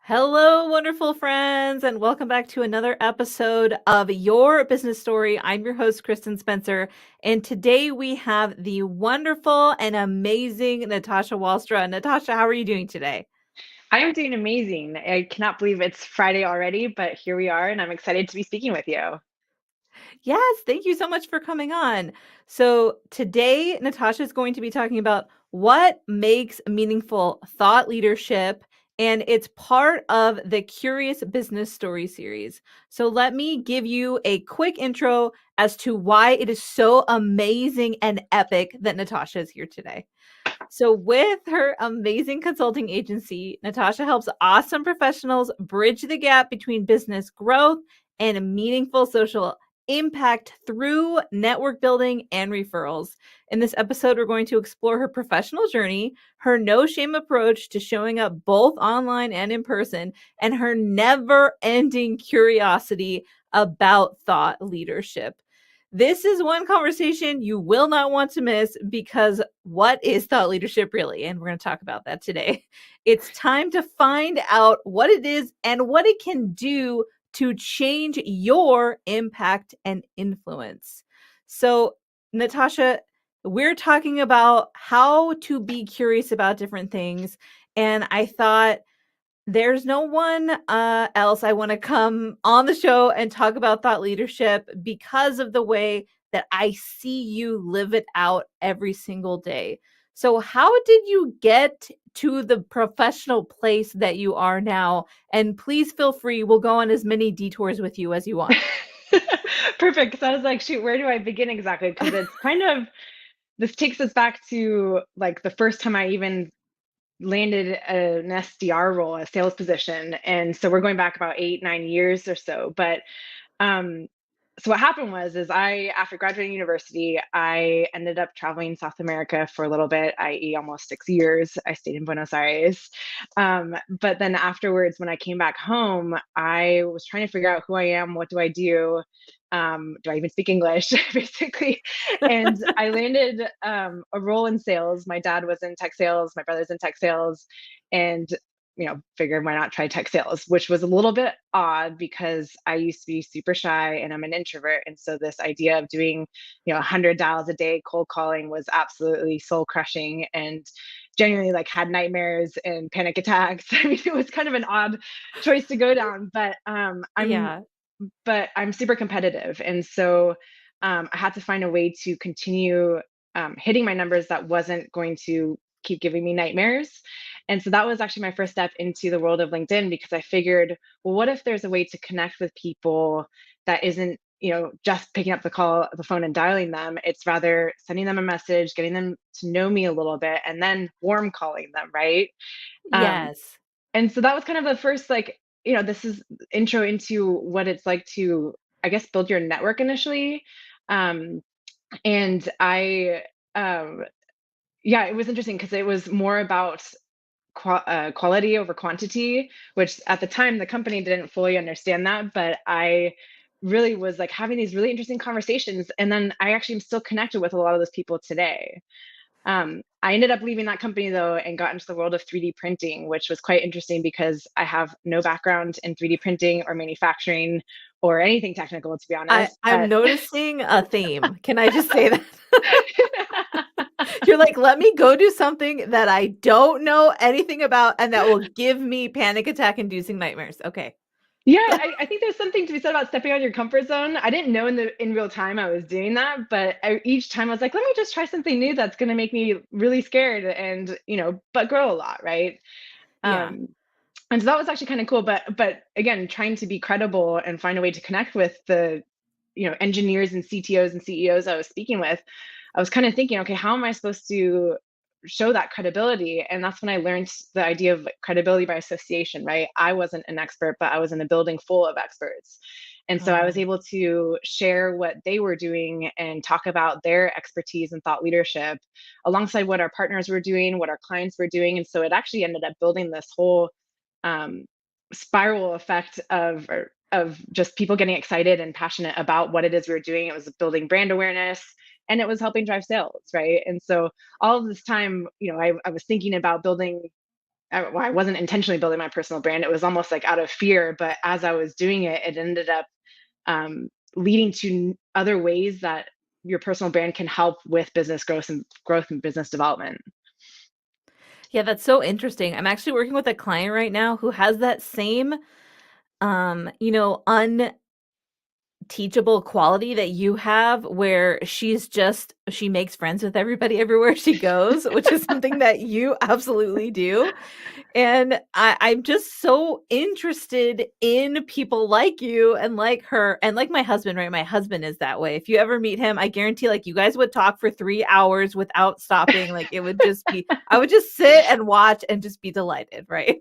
Hello, wonderful friends, and welcome back to another episode of Your Business Story. I'm your host, Kristen Spencer, and today we have the wonderful and amazing Natasha Walstra. Natasha, how are you doing today? I am doing amazing. I cannot believe it's Friday already, but here we are, and I'm excited to be speaking with you. Yes, thank you so much for coming on. So, today, Natasha is going to be talking about what makes meaningful thought leadership, and it's part of the Curious Business Story series. So, let me give you a quick intro as to why it is so amazing and epic that Natasha is here today. So, with her amazing consulting agency, Natasha helps awesome professionals bridge the gap between business growth and meaningful social impact through network building and referrals. In this episode, we're going to explore her professional journey, her no shame approach to showing up both online and in person, and her never ending curiosity about thought leadership. This is one conversation you will not want to miss because what is thought leadership really? And we're going to talk about that today. It's time to find out what it is and what it can do to change your impact and influence. So, Natasha, we're talking about how to be curious about different things. And I thought there's no one else I want to come on the show and talk about thought leadership because of the way that I see you live it out every single day. So, how did you get to the professional place that you are now? And please feel free, we'll go on as many detours with you as you want. Perfect. Because I was like, shoot, where do I begin exactly? Because it's kind of this takes us back to like the first time I even landed an SDR role, a sales position. And so we're going back about 8, 9 years or so. But um, so what happened was is I after graduating university, I ended up traveling South America for a little bit, i.e. almost 6 years. I stayed in Buenos Aires. But then afterwards, when I came back home, I was trying to figure out who I am, what do I do I even speak English, basically? And I landed a role in sales. My dad was in tech sales, my brother's in tech sales, and figured why not try tech sales, which was a little bit odd because I used to be super shy and I'm an introvert. And so this idea of doing, 100 dials a day cold calling was absolutely soul crushing and genuinely like had nightmares and panic attacks. I mean, it was kind of an odd choice to go down, but Yeah. I'm super competitive. And so I had to find a way to continue hitting my numbers that wasn't going to keep giving me nightmares. And so that was actually my first step into the world of LinkedIn because I figured, well, what if there's a way to connect with people that isn't, just picking up the phone and dialing them. It's rather sending them a message, getting them to know me a little bit, and then warm calling them, right? Um, Yes. and so that was kind of the first, like, this is intro into what it's like to, I guess, build your network initially. Um, and um, yeah, it was interesting because it was more about quality over quantity, which at the time the company didn't fully understand that, but I really was like having these really interesting conversations. And then I actually am still connected with a lot of those people today. I ended up leaving that company though and got into the world of 3D printing, which was quite interesting because I have no background in 3D printing or manufacturing or anything technical, to be I, honest. I'm But noticing a theme. Can I just say that? You're like, let me go do something that I don't know anything about and that will give me panic attack inducing nightmares. Okay. yeah, I think there's something to be said about stepping out of your comfort zone. I didn't know in real time I was doing that, but each time I was like, let me just try something new that's going to make me really scared and but grow a lot, right? Yeah. Um, and so that was actually kind of cool. But again, trying to be credible and find a way to connect with the engineers and CTOs and CEOs I was speaking with, I was kind of thinking, okay, how am I supposed to show that credibility? And that's when I learned the idea of like, credibility by association, right? I wasn't an expert, but I was in a building full of experts. And so I was Oh, able to share what they were doing and talk about their expertise and thought leadership alongside what our partners were doing, what our clients were doing. And so it actually ended up building this whole um, spiral effect of just people getting excited and passionate about what it is we were doing. It was building brand awareness and it was helping drive sales, right? And so all of this time, I was thinking about building I wasn't intentionally building my personal brand. It was almost like out of fear. But as I was doing it, it ended up leading to other ways that your personal brand can help with business growth and business development. Yeah, that's so interesting. I'm actually working with a client right now who has that same unteachable quality that you have where she makes friends with everybody everywhere she goes, which is something that you absolutely do. And I'm just so interested in people like you and like her and like my husband, right? My husband is that way. If you ever meet him, I guarantee like you guys would talk for 3 hours without stopping. Like it would just be, I would just sit and watch and just be delighted, right?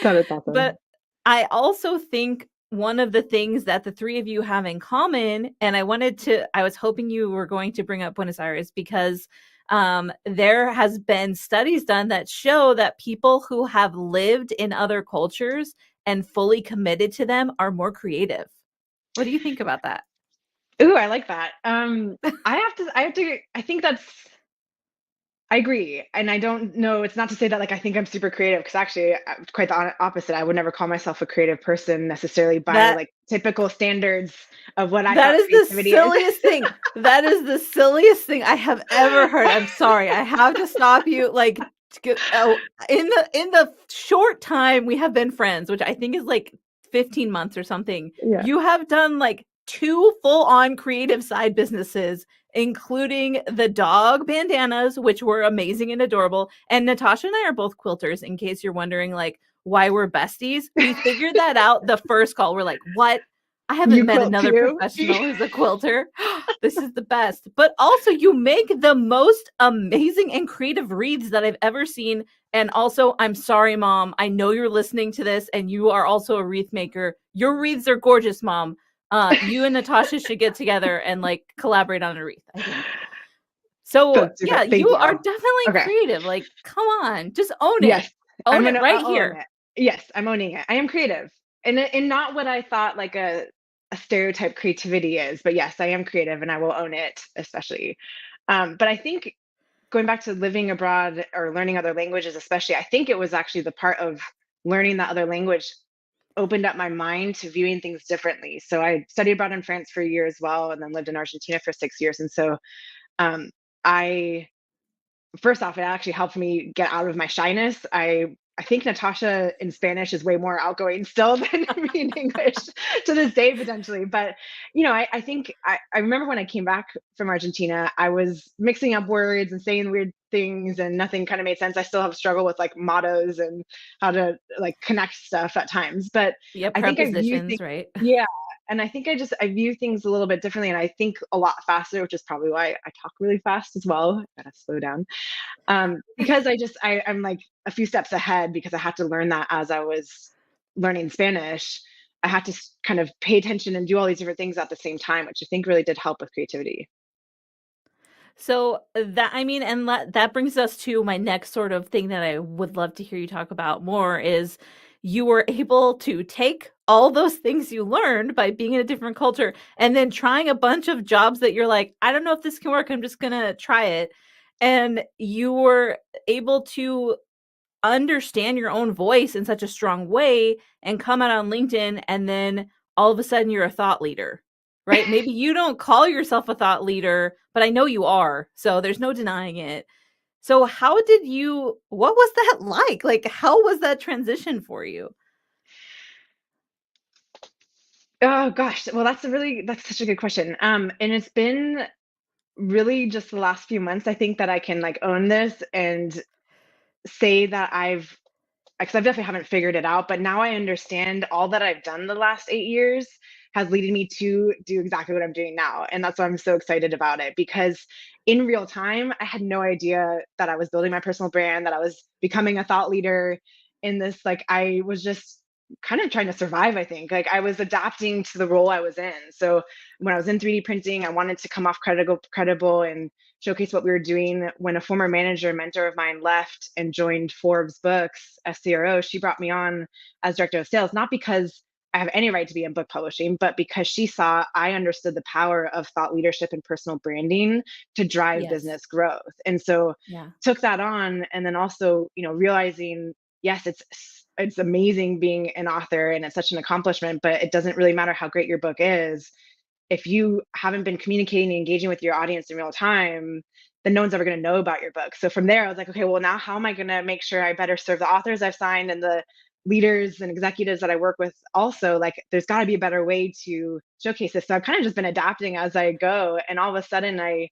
That is But awesome. I also think one of the things that the three of you have in common, and I was hoping you were going to bring up Buenos Aires because there has been studies done that show that people who have lived in other cultures and fully committed to them are more creative. What do you think about that? Ooh, I like that. I think I agree. And I don't know, it's not to say that like I think I'm super creative, because actually, quite the opposite. I would never call myself a creative person necessarily by That like typical standards of what I That thought is the creativity is. silliest thing. That is the silliest thing I have ever heard. I'm sorry. I have to stop you. Like, oh, in the short time we have been friends, which I think is like 15 months or something, Yeah. you have done like two full-on creative side businesses, including the dog bandanas, which were amazing and adorable. And Natasha and I are both quilters, in case you're wondering, like, why we're besties. We figured that out the first call. We're like, what? I haven't You met quilt another too? professional who's a quilter. This is the best. But also, you make the most amazing and creative wreaths that I've ever seen. And also, I'm sorry, Mom. I know you're listening to this and you are also a wreath maker. Your wreaths are gorgeous, Mom. You and Natasha should get together and like collaborate on a wreath, I think. So, That's super. yeah, Thank you are you. definitely Okay. creative. Like, come on, just own it. Yes, Own it right I'll own here. it. Yes, I'm owning it. I am creative, and not what I thought like a stereotype creativity is, but yes, I am creative, and I will own it, especially. But I think going back to living abroad or learning other languages, especially, I think it was actually the part of learning that other language opened up my mind to viewing things differently. So I studied abroad in France for a year as well, and then lived in Argentina for 6 years, and so um, I first off, it actually helped me get out of my shyness. I think Natasha in Spanish is way more outgoing still than me in English to this day, potentially. But I think I remember when I came back from Argentina, I was mixing up words and saying weird things, and nothing kind of made sense. I still have a struggle with like mottos and how to like connect stuff at times. But Yeah, I think I view prepositions, things, right? yeah. And I think I view things a little bit differently, and I think a lot faster, which is probably why I talk really fast as well. Gotta slow down, because I'm like a few steps ahead, because I had to learn that as I was learning Spanish. I had to kind of pay attention and do all these different things at the same time, which I think really did help with creativity. So that I mean, and that brings us to my next sort of thing that I would love to hear you talk about more is you were able to take all those things you learned by being in a different culture and then trying a bunch of jobs that you're like, I don't know if this can work. I'm just gonna try it. And you were able to understand your own voice in such a strong way and come out on LinkedIn and then all of a sudden you're a thought leader, right? Maybe you don't call yourself a thought leader, but I know you are. So there's no denying it. So what was that like? Like how was that transition for you? Oh gosh, well that's such a good question. And it's been really just the last few months, I think, that I can like own this and say that because I definitely haven't figured it out, but now I understand all that I've done the last 8 years has leading me to do exactly what I'm doing now. And that's why I'm so excited about it, because in real time, I had no idea that I was building my personal brand, that I was becoming a thought leader in this. Like, I was just kind of trying to survive, I think. Like, I was adapting to the role I was in. So when I was in 3D printing, I wanted to come off credible and showcase what we were doing. When a former manager and mentor of mine left and joined Forbes Books as CRO, she brought me on as director of sales, not because I have any right to be in book publishing, but because she saw I understood the power of thought leadership and personal branding to drive Yes. business growth. And so Yeah. took that on, and then also, realizing, yes, it's amazing being an author and it's such an accomplishment, but it doesn't really matter how great your book is if you haven't been communicating and engaging with your audience in real time, then no one's ever going to know about your book. So from there, I was like, okay, well, now how am I going to make sure I better serve the authors I've signed and the leaders and executives that I work with also? Like, there's got to be a better way to showcase this. So I've kind of just been adapting as I go. And all of a sudden, I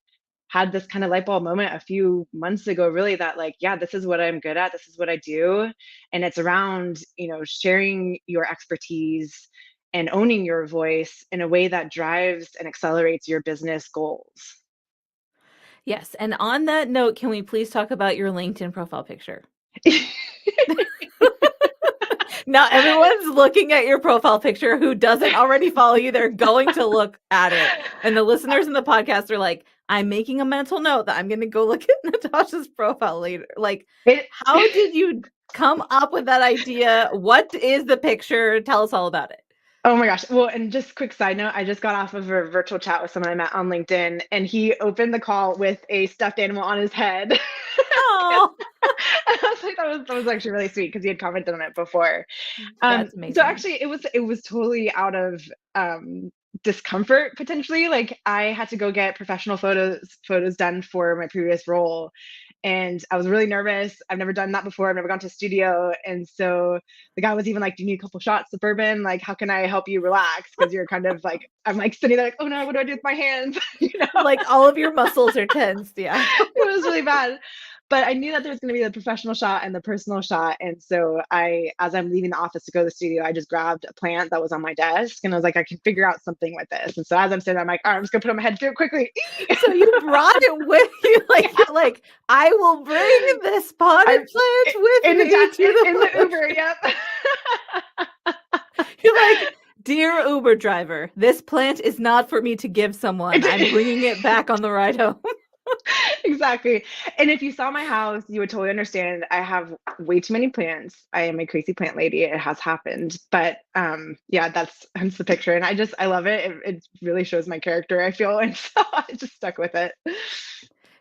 had this kind of light bulb moment a few months ago, really, that like, yeah, this is what I'm good at. This is what I do. And it's around, sharing your expertise and owning your voice in a way that drives and accelerates your business goals. Yes. And on that note, can we please talk about your LinkedIn profile picture? Now everyone's looking at your profile picture who doesn't already follow you. They're going to look at it. And the listeners in the podcast are like, I'm making a mental note that I'm going to go look at Natasha's profile later. Like, how did you come up with that idea? What is the picture? Tell us all about it. Oh my gosh. Well, and just quick side note, I just got off of a virtual chat with someone I met on LinkedIn, and he opened the call with a stuffed animal on his head. Oh, I was like, that was actually really sweet because he had commented on it before. that's So amazing. actually it was totally out of discomfort potentially. Like I had to go get professional photos done for my previous role. And I was really nervous. I've never done that before. I've never gone to a studio. And so the guy was even like, do you need a couple shots of bourbon? Like, how can I help you relax? Because you're kind of like, I'm like sitting there like, oh no, what do I do with my hands? Like all of your muscles are tensed. Yeah. It was really bad. But I knew that there was going to be the professional shot and the personal shot. And so as I'm leaving the office to go to the studio, I just grabbed a plant that was on my desk and I was like, I can figure out something with this. And so as I'm sitting there, I'm like, all right, I'm just going to put it on my head, do it quickly. So you brought it with you. Like, Yeah. you're like, I will bring this potted plant with in me to in the the Uber. Yep. You're like, dear Uber driver, this plant is not for me to give someone. I'm bringing it back on the ride home. Exactly. And if you saw my house, you would totally understand. I have way too many plants. I am a crazy plant lady. It has happened. But yeah, that's the picture. And I love it. It really shows my character, I feel. And so I just stuck with it.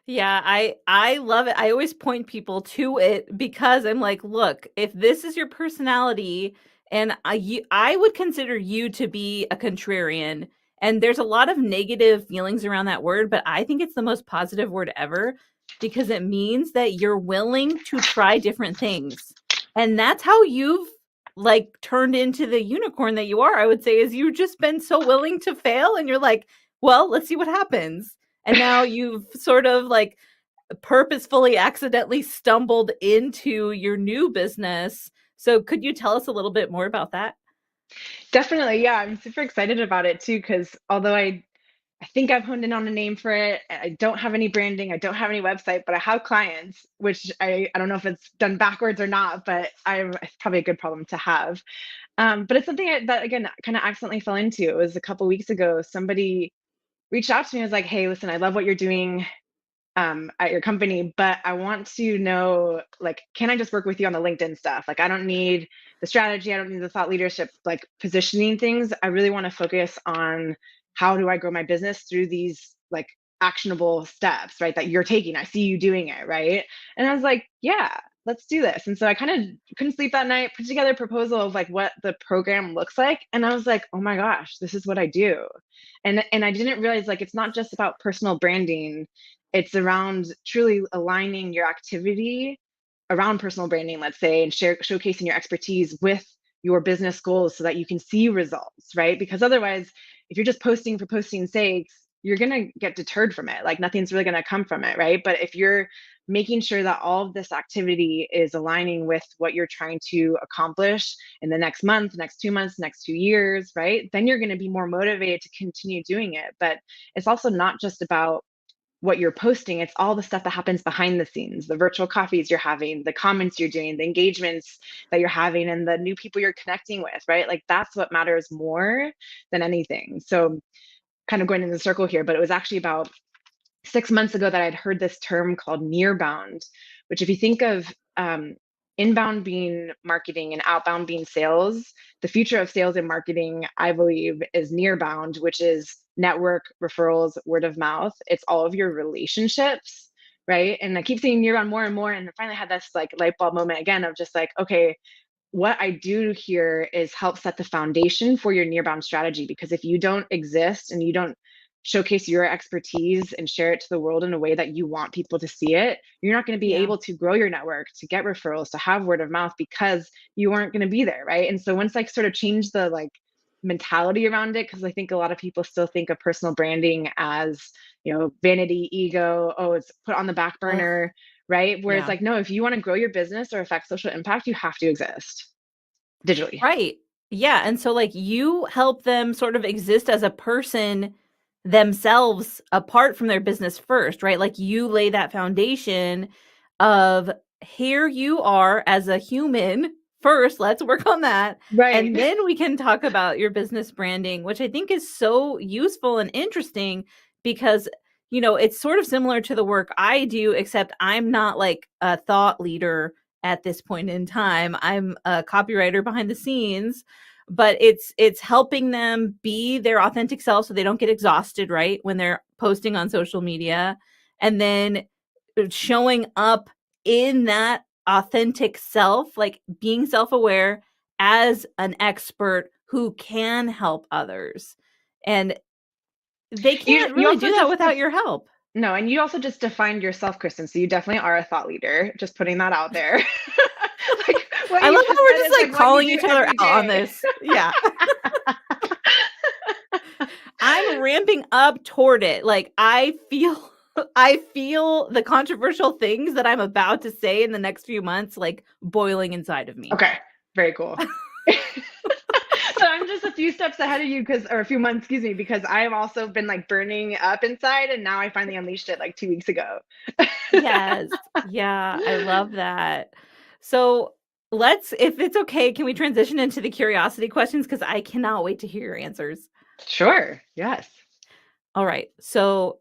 Yeah, I love it. I always point people to it because I'm like, look, if this is your personality, and I would consider you to be a contrarian, and there's a lot of negative feelings around that word, but I think it's the most positive word ever because it means that you're willing to try different things. And that's how you've like turned into the unicorn that you are, I would say, is you've just been so willing to fail and you're like, well, let's see what happens. And now you've sort of like purposefully accidentally stumbled into your new business. So could you tell us a little bit more about that? Definitely. Yeah. I'm super excited about it too. Because although I think I've honed in on a name for it. I don't have any branding. I don't have any website, but I have clients, which I don't know if it's done backwards or not, but it's probably a good problem to have. But it's something that, again, kind of accidentally fell into. It was a couple weeks ago. Somebody reached out to me and was like, hey, listen, I love what you're doing at your company, but I want to know, like, can I just work with you on the LinkedIn stuff? Like, I don't need the strategy. I don't need the thought leadership, like positioning things. I really want to focus on how do I grow my business through these like actionable steps, right? That you're taking. I see you doing it, right? And I was like, yeah, let's do this. And so I kind of couldn't sleep that night, put together a proposal of like what the program looks like. And I was like, oh my gosh, this is what I do. And I didn't realize like it's not just about personal branding, it's around truly aligning your activity around personal branding, let's say, and showcasing your expertise with your business goals so that you can see results, right? Because otherwise, if you're just posting for posting's sake, you're going to get deterred from it. Like nothing's really going to come from it, right? But if you're making sure that all of this activity is aligning with what you're trying to accomplish in the next month, next 2 months, next 2 years, right? Then you're going to be more motivated to continue doing it. But it's also not just about what you're posting, it's all the stuff that happens behind the scenes, the virtual coffees you're having, the comments you're doing, the engagements that you're having, and the new people you're connecting with, right? Like that's what matters more than anything. So, kind of going in the circle here, but it was actually about 6 months ago that I'd heard this term called near bound, which, if you think of inbound being marketing and outbound being sales, the future of sales and marketing, I believe, is nearbound, which is network, referrals, word of mouth. It's all of your relationships, right? And I keep seeing nearbound more and more. And I finally had this like light bulb moment again of just like, okay, what I do here is help set the foundation for your nearbound strategy. Because if you don't exist and you don't showcase your expertise and share it to the world in a way that you want people to see it, you're not going to be Yeah. able to grow your network, to get referrals, to have word of mouth because you aren't going to be there, right? And so once I sort of change the like mentality around it, because I think a lot of people still think of personal branding as, vanity, ego, oh, it's put on the back Ugh, burner, right? Whereas yeah. like, no, if you want to grow your business or affect social impact, you have to exist digitally. Right. Yeah, and so, like, you help them sort of exist as a person themselves apart from their business first, right? Like, you lay that foundation of, "Here you are as a human first, let's work on that, Right. and then we can talk about your business branding," which I think is so useful and interesting because, it's sort of similar to the work I do, except I'm not, like, a thought leader at this point in time. I'm a copywriter behind the scenes, but it's helping them be their authentic self so they don't get exhausted, right? When they're posting on social media, and then showing up in that authentic self, like being self-aware as an expert who can help others. And they You can't you really also do that just without your help. no, and you also just defined yourself, Kristen. So you definitely are a thought leader. Just putting that out there. Like what I you love how just we're said just is like like what you calling do each other every out on day. this. Yeah. I'm ramping up toward it. Like I feel I feel the controversial things that I'm about to say in the next few months like boiling inside of me. Okay, very cool. So I'm just a few steps ahead of you or a few months, excuse me, because I've also been like burning up inside and now I finally unleashed it like 2 weeks ago. Yes. Yeah, I love that. So, let's if it's okay, can we transition into the curiosity questions cuz I cannot wait to hear your answers. Sure. Yes. All right. So,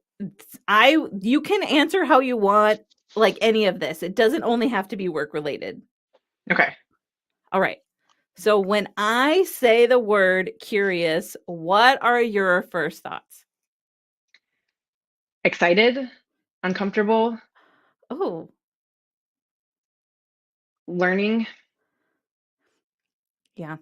I you can answer how you want like any of this. It doesn't only have to be work related. Okay. All right. So when I say the word curious, what are your first thoughts? Excited, uncomfortable, Oh, learning. yeah.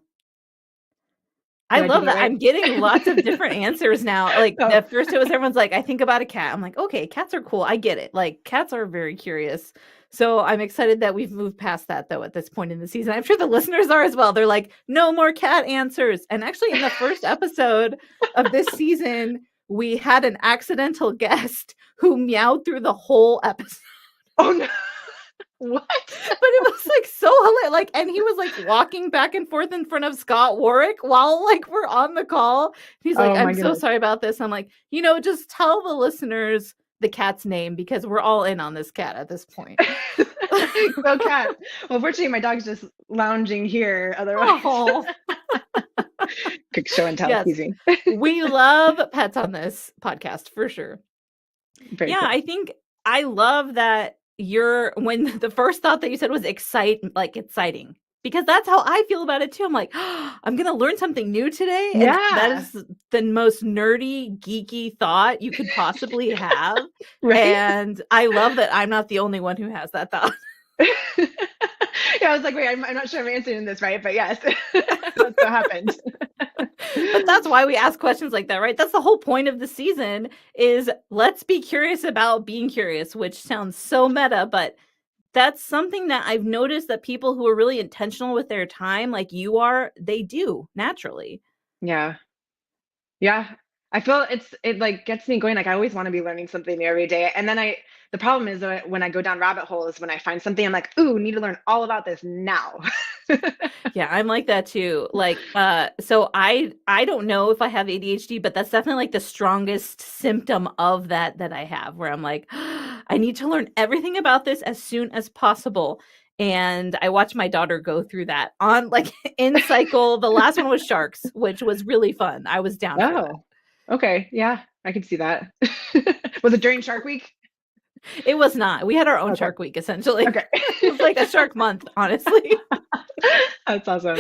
I Did I do love that that. right? I'm getting lots of different answers now. Like Oh, at first it was everyone's like, I think about a cat. I'm like, okay, cats are cool. I get it. Like cats are very curious. So I'm excited that we've moved past that though at this point in the season. I'm sure the listeners are as well. They're like, no more cat answers. And actually in the first episode of this season, we had an accidental guest who meowed through the whole episode. oh no. What? But it was like so hilarious. Like, and he was like walking back and forth in front of Scott Warwick while like we're on the call. He's like, Oh I'm my so goodness. sorry about this. I'm like, just tell the listeners the cat's name because we're all in on this cat at this point. Go cat. Well, fortunately, my dog's just lounging here. Otherwise, Oh, quick show and tell. yes. Excuse me. We love pets on this podcast for sure. Very Yeah, cool. I think I love that when the first thought that you said was exciting because that's how I feel about it too. I'm like, I'm gonna learn something new today, and that Yeah. is the most nerdy, geeky thought you could possibly have. Right. And I love that I'm not the only one who has that thought. Yeah, I was like, wait, I'm not sure I'm answering this right, but yes, that's what happened. But that's why we ask questions like that, right? That's the whole point of the season is let's be curious about being curious, which sounds so meta, but that's something that I've noticed that people who are really intentional with their time, like you are, they do naturally. Yeah. Yeah. I feel it like gets me going. Like I always want to be learning something new every day. And then the problem is that when I go down rabbit holes, when I find something, I'm like, ooh, need to learn all about this now. Yeah, I'm like that too. Like, so I don't know if I have ADHD, but that's definitely like the strongest symptom of that I have, where I'm like, I need to learn everything about this as soon as possible. And I watched my daughter go through that on like in cycle. The last one was sharks, which was really fun. I was down for that. Oh, okay. Yeah, I can see that. Was it during Shark Week? It was not. We had our own Okay. Shark Week, essentially. Okay. It was like a Shark Month, honestly. That's awesome.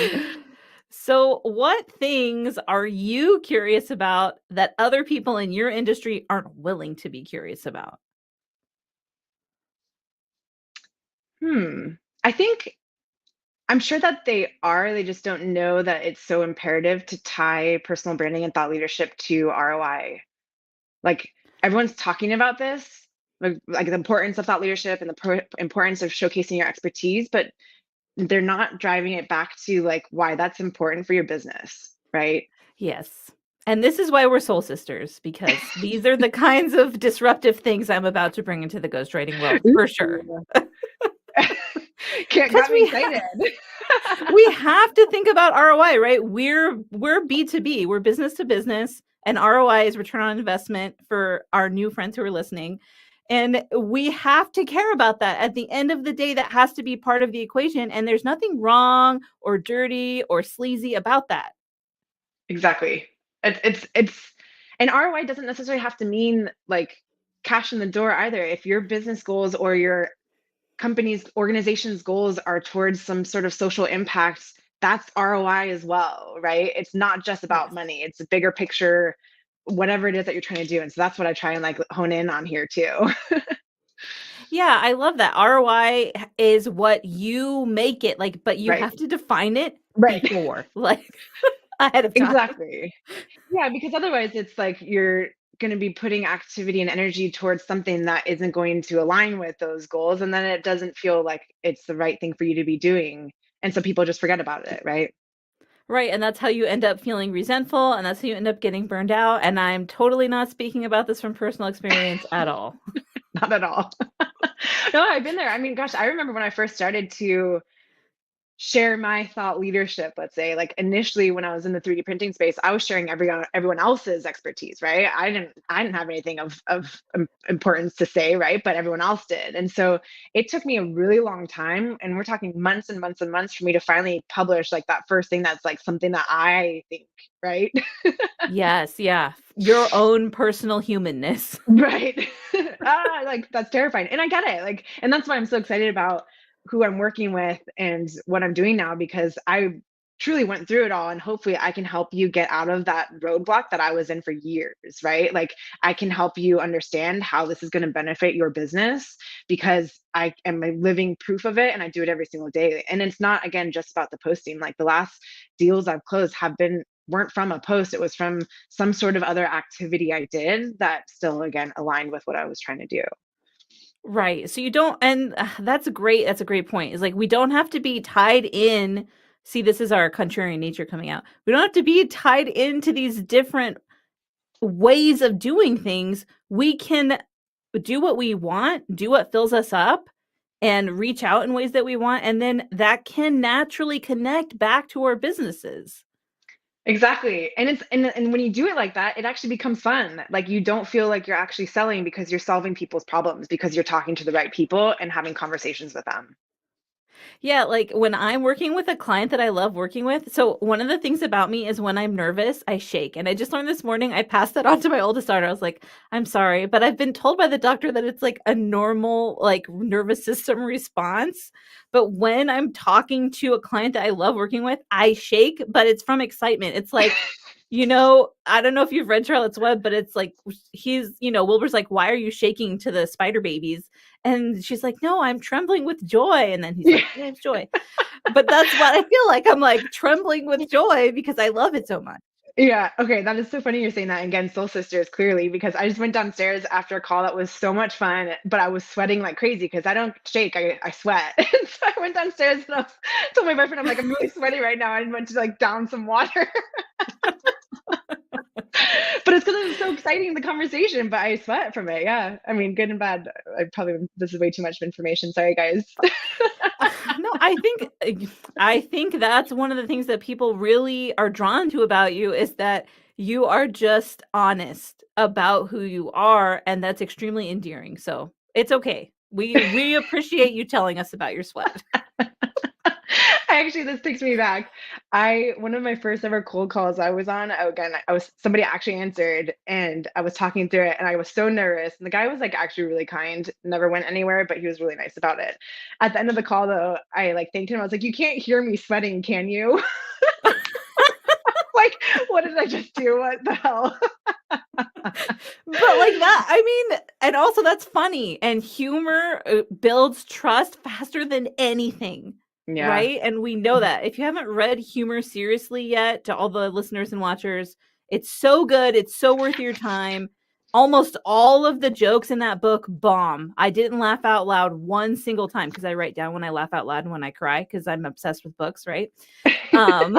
So, what things are you curious about that other people in your industry aren't willing to be curious about? I think I'm sure that they are. They just don't know that it's so imperative to tie personal branding and thought leadership to ROI. Like everyone's talking about this, like the importance of thought leadership and the importance of showcasing your expertise, but they're not driving it back to like why that's important for your business, right? Yes. And this is why we're soul sisters, because these are the kinds of disruptive things I'm about to bring into the ghostwriting world for sure. Ooh. Because Got me excited. we have to think about ROI, right? We're B2B, we're business to business, and ROI is return on investment for our new friends who are listening. And we have to care about that. At the end of the day, that has to be part of the equation. And there's nothing wrong or dirty or sleazy about that. Exactly. It's and ROI doesn't necessarily have to mean like cash in the door either. If your business goals or your company's organization's goals are towards some sort of social impact, that's ROI as well, right? It's not just about Yes. money. It's a bigger picture, whatever it is that you're trying to do. And so that's what I try and like hone in on here too. Yeah, I love that. ROI is what you make it like, but you Right. have to define it Right. before, like ahead of time. Exactly. Yeah, because otherwise it's like you're going to be putting activity and energy towards something that isn't going to align with those goals. And then it doesn't feel like it's the right thing for you to be doing. And so people just forget about it, right? Right, and that's how you end up feeling resentful, and that's how you end up getting burned out, and I'm totally not speaking about this from personal experience at all. Not at all. No, I've been there. I mean, gosh, I remember when I first started to share my thought leadership, let's say, like initially when I was in the 3D printing space, I was sharing everyone else's expertise, right? I didn't have anything of importance to say, right? But everyone else did. And so it took me a really long time, and we're talking months and months and months for me to finally publish like that first thing that's like something that I think, right? Yes, yeah, your own personal humanness. Right. Like that's terrifying. And I get it. Like, and that's why I'm so excited about who I'm working with and what I'm doing now, because I truly went through it all, and hopefully I can help you get out of that roadblock that I was in for years, right? Like I can help you understand how this is going to benefit your business, because I am a living proof of it and I do it every single day. And it's not, again, just about the posting. Like the last deals I've closed have been weren't from a post. It was from some sort of other activity I did that still, again, aligned with what I was trying to do. Right, so you don't and that's a great point, is like, we don't have to be tied in. See, this is our contrarian nature coming out. We don't have to be tied into these different ways of doing things. We can do what we want, do what fills us up, and reach out in ways that we want, and then that can naturally connect back to our businesses. Exactly. And and when you do it like that, it actually becomes fun. Like you don't feel like you're actually selling, because you're solving people's problems, because you're talking to the right people and having conversations with them. Yeah, like when I'm working with a client that I love working with. So, one of the things about me is when I'm nervous, I shake. And I just learned this morning, I passed that on to my oldest daughter. I was like, I'm sorry, but I've been told by the doctor that it's like a normal, like nervous system response. But when I'm talking to a client that I love working with, I shake, but it's from excitement. It's like, I don't know if you've read Charlotte's Web, but it's like Wilbur's like, why are you shaking to the spider babies? And she's like, no, I'm trembling with joy. And then he's like, yeah, it's joy. But that's what I feel like. I'm like trembling with joy because I love it so much. Yeah. Okay. That is so funny you're saying that. Again, Soul Sisters, clearly, because I just went downstairs after a call that was so much fun, but I was sweating like crazy because I don't shake, I sweat. And so I went downstairs and told my boyfriend, I'm like, I'm really sweaty right now. I went to like down some water. But it's because it was so exciting, the conversation, but I sweat from it. Yeah. I mean, good and bad. This is way too much information. Sorry, guys. No, I think that's one of the things that people really are drawn to about you, is that you are just honest about who you are, and that's extremely endearing. So it's okay. We appreciate you telling us about your sweat. Actually, this takes me back. One of my first ever cold calls I was on, again, somebody actually answered and I was talking through it and I was so nervous. And the guy was like actually really kind, never went anywhere, but he was really nice about it. At the end of the call though, I like thanked him. I was like, "You can't hear me sweating, can you?" Like, what did I just do? What the hell? But like that, I mean, and also that's funny. And humor builds trust faster than anything, Yeah. right? And we know that. If you haven't read Humor Seriously yet, to all the listeners and watchers, it's so good. It's so worth your time. Almost all of the jokes in that book bomb. I didn't laugh out loud one single time because I write down when I laugh out loud and when I cry because I'm obsessed with books, right? Um,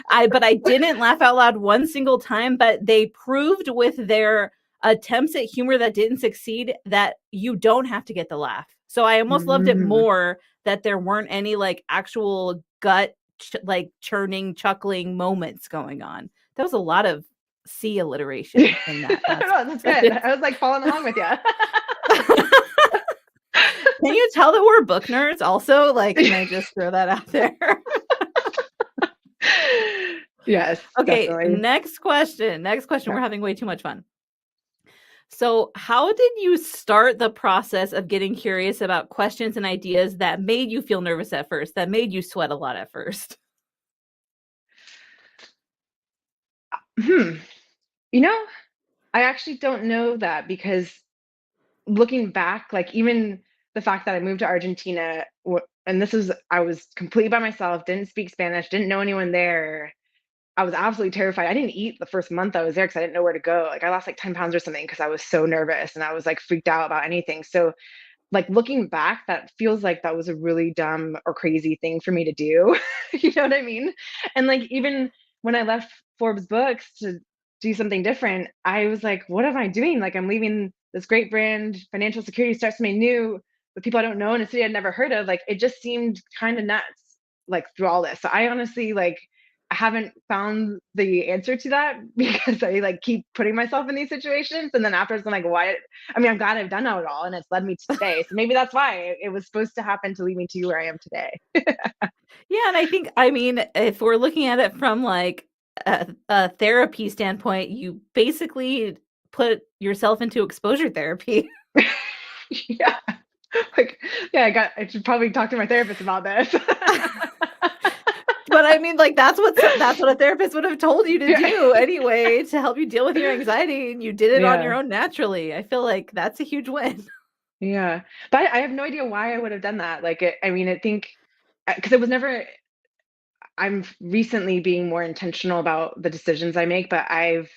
but I didn't laugh out loud one single time, but they proved with their attempts at humor that didn't succeed that you don't have to get the laugh. So I almost loved it Mm. more that there weren't any like actual gut like churning, chuckling moments going on. There was a lot of C alliteration in that last That's good. sentence. I was like following along with you. Can you tell that we're book nerds also? Like, can I just throw that out there? Yes, Okay, definitely. next question. Next question. Yeah. We're having way too much fun. So, how did you start the process of getting curious about questions and ideas that made you feel nervous at first, that made you sweat a lot at first? Hmm. You know, I actually don't know that because looking back, like even the fact that I moved to Argentina, and I was completely by myself, didn't speak Spanish, didn't know anyone there. I was absolutely terrified. I didn't eat the first month I was there because I didn't know where to go. Like I lost like 10 pounds or something because I was so nervous and I was like freaked out about anything. So like looking back, that feels like that was a really dumb or crazy thing for me to do. You know what I mean? And like even when I left Forbes Books to do something different, I was like, what am I doing? Like I'm leaving this great brand, financial security, start something new with people I don't know in a city I'd never heard of. Like it just seemed kind of nuts, like through all this. So I honestly like I haven't found the answer to that because I like keep putting myself in these situations. And then afterwards, I'm like, why? I mean, I'm glad I've done it all and it's led me to today. So maybe that's why it was supposed to happen to lead me to where I am today. Yeah, and I think, I mean, if we're looking at it from like a therapy standpoint, you basically put yourself into exposure therapy. Yeah. Like, yeah, I should probably talk to my therapist about this. But I mean, like that's what a therapist would have told you to Yeah. do anyway to help you deal with your anxiety, and you did it on your Yeah. own naturally. I feel like that's a huge win. Yeah. But I have no idea why I would have done that. Like, I mean, I think because it was never, I'm recently being more intentional about the decisions I make, but I've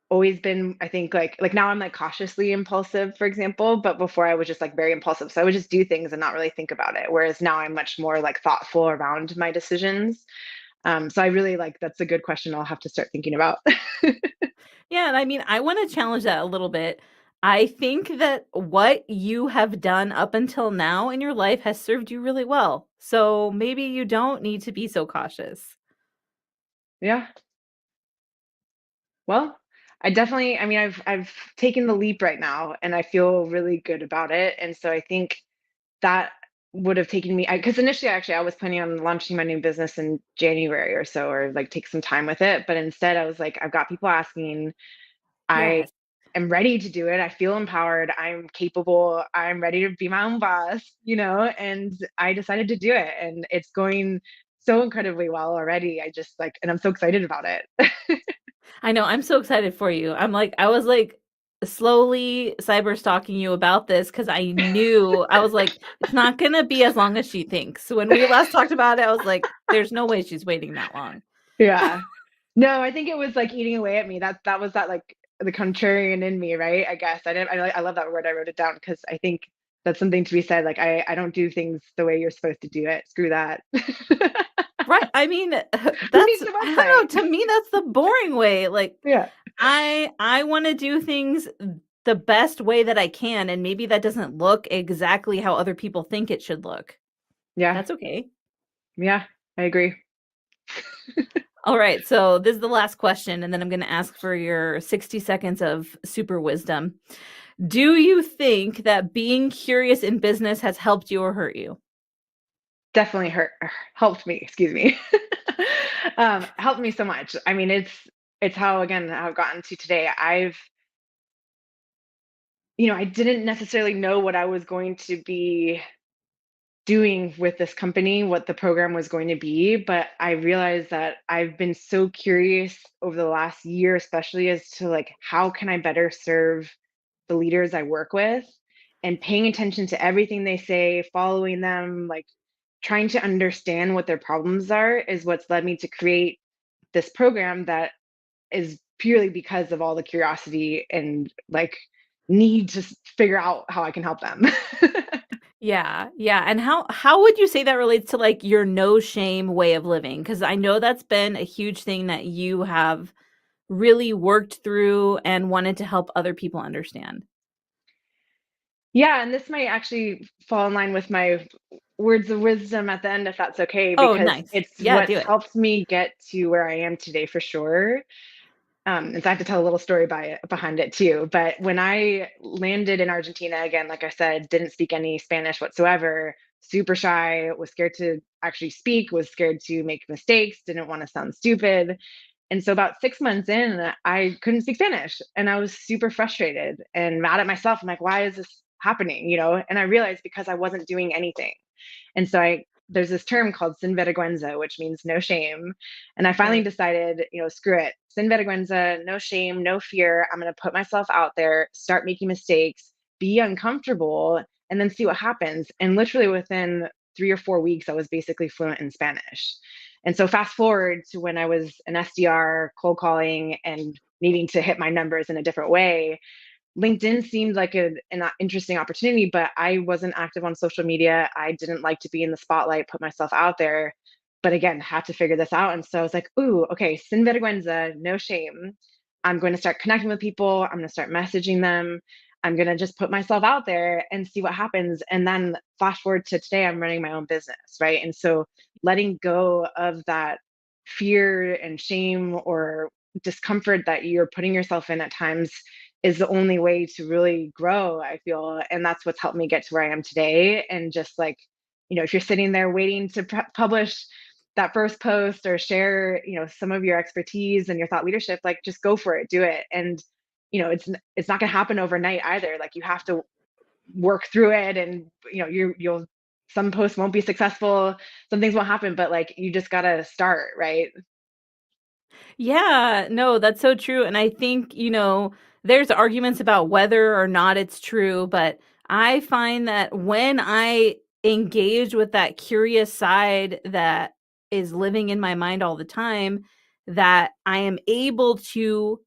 always been, I think, like now I'm like cautiously impulsive, for example, but before I was just like very impulsive. So I would just do things and not really think about it. Whereas now I'm much more like thoughtful around my decisions. So I really like that's a good question I'll have to start thinking about. Yeah, and I mean, I want to challenge that a little bit. I think that what you have done up until now in your life has served you really well. So maybe you don't need to be so cautious. Yeah. Well, I mean, I've taken the leap right now and I feel really good about it. And so I think that would have taken me because initially actually I was planning on launching my new business in January or so, or like take some time with it. But instead I was like, I've got people asking, I Yes. am ready to do it. I feel empowered. I'm capable. I'm ready to be my own boss, and I decided to do it. And it's going so incredibly well already. I just like, and I'm so excited about it. I know, I'm so excited for you. I was like slowly cyber stalking you about this because I knew I was like, it's not gonna be as long as she thinks. So when we last talked about it, I was like, there's no way she's waiting that long. Yeah. No, I think it was like eating away at me. That was that like the contrarian in me, right? I guess I didn't. I love that word. I wrote it down because I think that's something to be said. Like I don't do things the way you're supposed to do it. Screw that. Right. I mean, Who that's needs a I don't website? know, to me that's the boring way. Like Yeah. I want to do things the best way that I can, and maybe that doesn't look exactly how other people think it should look. Yeah. That's okay. Yeah. I agree. All right, so this is the last question, and then I'm going to ask for your 60 seconds of super wisdom. Do you think that being curious in business has helped you or hurt you? definitely helped me, excuse me. Helped me so much. I mean, it's how, again, I've gotten to today. I didn't necessarily know what I was going to be doing with this company, what the program was going to be, but I realized that I've been so curious over the last year, especially as to like how can I better serve the leaders I work with, and paying attention to everything they say, following them, like trying to understand what their problems are is what's led me to create this program that is purely because of all the curiosity and like need to figure out how I can help them. Yeah, yeah, and how would you say that relates to, like, your no shame way of living? Because I know that's been a huge thing that you have really worked through and wanted to help other people understand. Yeah, and this might actually fall in line with my words of wisdom at the end, if that's okay, Oh, because nice. it's Yeah, do what's it. helped me get to where I am today for sure. And so I have to tell a little story behind it too. But when I landed in Argentina, again, like I said, didn't speak any Spanish whatsoever, super shy, was scared to actually speak, was scared to make mistakes, didn't want to sound stupid. And so about 6 months in, I couldn't speak Spanish and I was super frustrated and mad at myself. I'm like, why is this happening? And I realized because I wasn't doing anything. And so there's this term called sin vergüenza, which means no shame. And I finally Right. decided, screw it. Sin vergüenza, no shame, no fear. I'm going to put myself out there, start making mistakes, be uncomfortable, and then see what happens. And literally within 3 or 4 weeks, I was basically fluent in Spanish. And so fast forward to when I was an SDR, cold calling, and needing to hit my numbers in a different way. LinkedIn seemed like an interesting opportunity, but I wasn't active on social media. I didn't like to be in the spotlight, put myself out there. But again, had to figure this out. And so I was like, ooh, okay, sin vergüenza, no shame. I'm going to start connecting with people. I'm going to start messaging them. I'm going to just put myself out there and see what happens. And then flash forward to today, I'm running my own business, right? And so letting go of that fear and shame or discomfort that you're putting yourself in at times is the only way to really grow, I feel. And that's what's helped me get to where I am today. And just like, if you're sitting there waiting to publish that first post or share, some of your expertise and your thought leadership, like just go for it, do it. And, it's not going to happen overnight either. Like you have to work through it and, you'll, some posts won't be successful, some things won't happen, but like you just got to start, right? Yeah, no, that's so true. And I think, there's arguments about whether or not it's true, but I find that when I engage with that curious side that is living in my mind all the time, that I am able to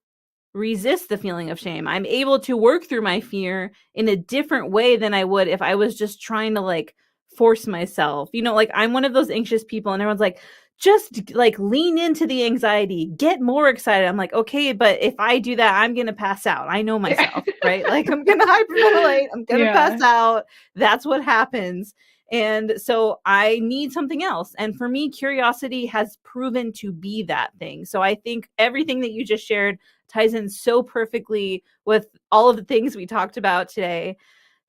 resist the feeling of shame. I'm able to work through my fear in a different way than I would if I was just trying to like force myself. Like I'm one of those anxious people and everyone's like, just like lean into the anxiety, get more excited. I'm like, okay, but if I do that, I'm going to pass out. I know Yeah. myself, right? Like I'm going to hyperventilate, I'm going to pass Yeah. out. That's what happens. And so I need something else. And for me, curiosity has proven to be that thing. So I think everything that you just shared ties in so perfectly with all of the things we talked about today.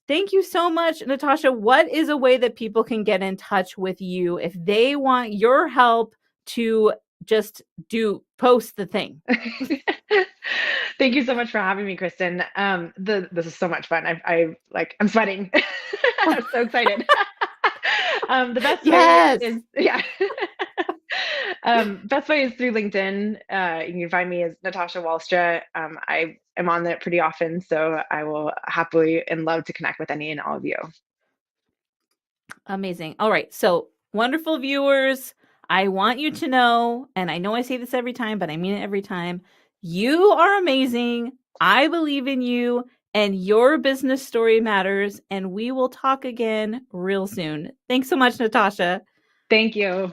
Thank you so much, Natasha. What is a way that people can get in touch with you if they want your help to just post the thing? Thank you so much for having me, Kristen. This is so much fun. I'm sweating. I'm so excited. The best way Yes. is, yeah. Best way is through LinkedIn. You can find me as Natasha Walstra. I am on it pretty often, so I will happily and love to connect with any and all of you. Amazing. All right. So, wonderful viewers, I want you to know, and I know I say this every time, but I mean it every time. You are amazing. I believe in you, and your business story matters. And we will talk again real soon. Thanks so much, Natasha. Thank you.